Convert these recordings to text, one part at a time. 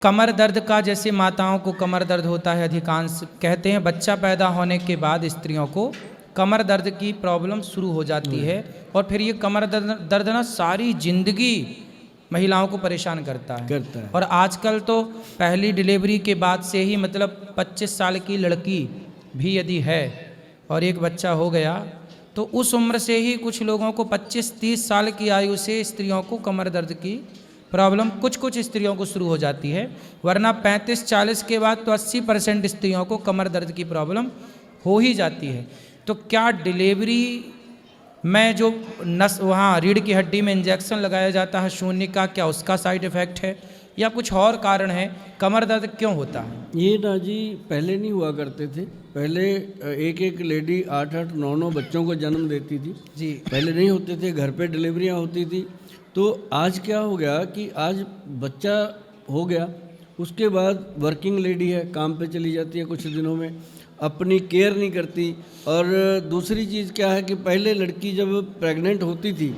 कमर दर्द का, जैसे माताओं को कमर दर्द होता है, अधिकांश कहते हैं बच्चा पैदा होने के बाद स्त्रियों को कमर दर्द की प्रॉब्लम शुरू हो जाती है और फिर ये कमर दर्द ना सारी जिंदगी महिलाओं को परेशान करता है। और आजकल तो पहली डिलीवरी के बाद से ही मतलब 25 साल की लड़की भी यदि है और एक बच्चा हो गया तो उस उम्र से ही कुछ लोगों को 25-30 साल की आयु से स्त्रियों को कमर दर्द की प्रॉब्लम कुछ स्त्रियों को शुरू हो जाती है, वरना 35-40 के बाद तो 80% स्त्रियों को कमर दर्द की प्रॉब्लम हो ही जाती है। तो क्या डिलीवरी में जो नस वहाँ रीढ़ की हड्डी में इंजेक्शन लगाया जाता है शून्य का, क्या उसका साइड इफ़ेक्ट है या कुछ और कारण है? कमर दर्द क्यों होता है? ये ना जी पहले नहीं हुआ करते थे। पहले एक लेडी 8-8, 9-9 बच्चों को जन्म देती थी जी। पहले नहीं होते थे, घर पे डिलीवरियाँ होती थी। तो आज क्या हो गया कि आज बच्चा हो गया, उसके बाद वर्किंग लेडी है, काम पे चली जाती है कुछ दिनों में, अपनी केयर नहीं करती। और दूसरी चीज़ क्या है कि पहले लड़की जब प्रेग्नेंट होती थी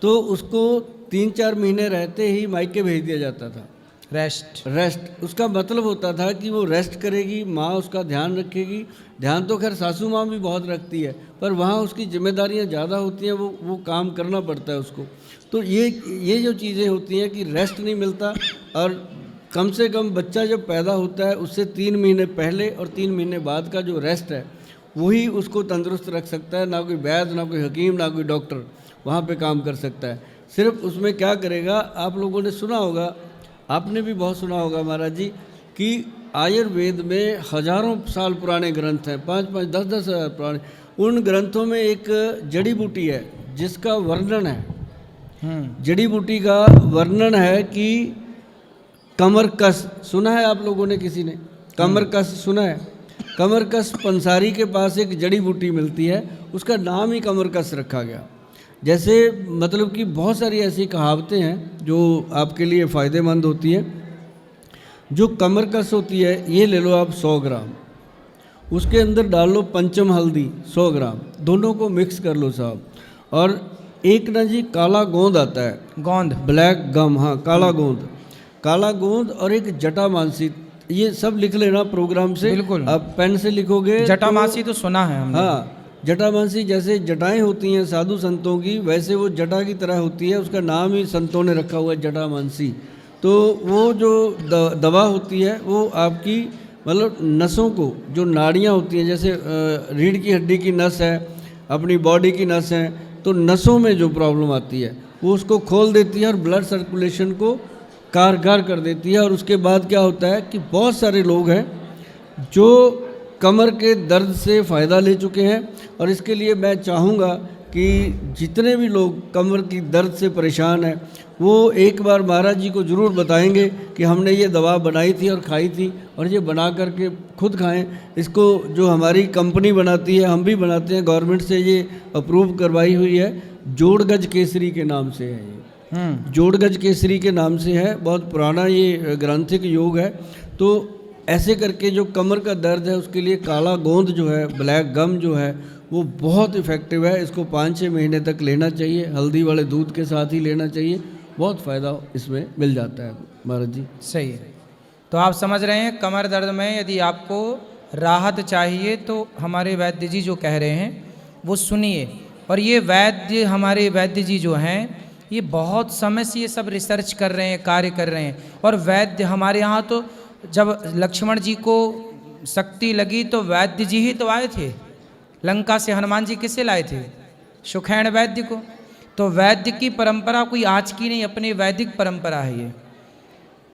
तो उसको 3-4 महीने रहते ही मायके भेज दिया जाता था। रेस्ट उसका मतलब होता था कि वो रेस्ट करेगी, माँ उसका ध्यान रखेगी। ध्यान तो खैर सासू माँ भी बहुत रखती है, पर वहाँ उसकी जिम्मेदारियाँ ज़्यादा होती हैं, वो काम करना पड़ता है उसको। तो ये जो चीज़ें होती हैं कि रेस्ट नहीं मिलता, और कम से कम बच्चा जब पैदा होता है उससे 3 महीने पहले और 3 महीने बाद का जो रेस्ट है वही उसको तंदुरुस्त रख सकता है। ना कोई वैद्य, ना कोई हकीम, ना कोई डॉक्टर वहाँ पे काम कर सकता है। सिर्फ उसमें क्या करेगा, आप लोगों ने सुना होगा, आपने भी बहुत सुना होगा महाराज जी, कि आयुर्वेद में हजारों साल पुराने ग्रंथ हैं, 5-5, 10-10 हज़ार पुराने। उन ग्रंथों में एक जड़ी बूटी है जिसका वर्णन है, जड़ी बूटी का वर्णन है कि कमरकस। सुना है आप लोगों ने, किसी ने कमरकस सुना है? कमरकस पंसारी के पास एक जड़ी बूटी मिलती है, उसका नाम ही कमरकस रखा गया। जैसे मतलब कि बहुत सारी ऐसी कहावतें हैं जो आपके लिए फ़ायदेमंद होती हैं। जो कमरकस होती है, ये ले लो आप 100 ग्राम, उसके अंदर डाल लो पंचम हल्दी 100 ग्राम, दोनों को मिक्स कर लो साहब। और एक ना जी काला गोंद आता है, गोंद, ब्लैक गम, हाँ काला गोंद और एक जटामांसी, ये सब लिख लेना प्रोग्राम से। बिल्कुल, आप पेन से लिखोगे। जटामांसी तो सुना है हमने। हाँ, जटामांसी जैसे जटाएं होती हैं साधु संतों की, वैसे वो जटा की तरह होती है, उसका नाम ही संतों ने रखा हुआ है जटामांसी। तो वो जो दवा होती है वो आपकी मतलब नसों को, जो नाड़ियाँ होती हैं, जैसे रीढ़ की हड्डी की नस है, अपनी बॉडी की नस है, तो नसों में जो प्रॉब्लम आती है वो उसको खोल देती है और ब्लड सर्कुलेशन को कारगर कर देती है। और उसके बाद क्या होता है कि बहुत सारे लोग हैं जो कमर के दर्द से फ़ायदा ले चुके हैं। और इसके लिए मैं चाहूँगा कि जितने भी लोग कमर की दर्द से परेशान हैं वो एक बार महाराज जी को ज़रूर बताएंगे कि हमने ये दवा बनाई थी और खाई थी, और ये बना करके खुद खाएं। इसको जो हमारी कंपनी बनाती है, हम भी बनाते हैं, गवर्नमेंट से ये अप्रूव करवाई हुई है, जोड़गज केसरी के नाम से है ये। जोड़गज केसरी के नाम से है, बहुत पुराना ये ग्रंथिक योग है। तो ऐसे करके जो कमर का दर्द है उसके लिए काला गोंद जो है, ब्लैक गम जो है, वो बहुत इफ़ेक्टिव है। इसको 5-6 महीने तक लेना चाहिए, हल्दी वाले दूध के साथ ही लेना चाहिए, बहुत फ़ायदा इसमें मिल जाता है महाराज जी। सही है। तो आप समझ रहे हैं, कमर दर्द में यदि आपको राहत चाहिए तो हमारे वैद्य जी जो कह रहे हैं वो सुनिए। और ये वैद्य, हमारे वैद्य जी जो हैं, ये बहुत समय से ये सब रिसर्च कर रहे हैं, कार्य कर रहे हैं। और वैद्य हमारे यहाँ तो जब लक्ष्मण जी को शक्ति लगी तो वैद्य जी ही तो आए थे लंका से। हनुमान जी किसे लाए थे? सुखैन वैद्य को। तो वैद्य की परंपरा कोई आज की नहीं, अपनी वैदिक परंपरा है ये।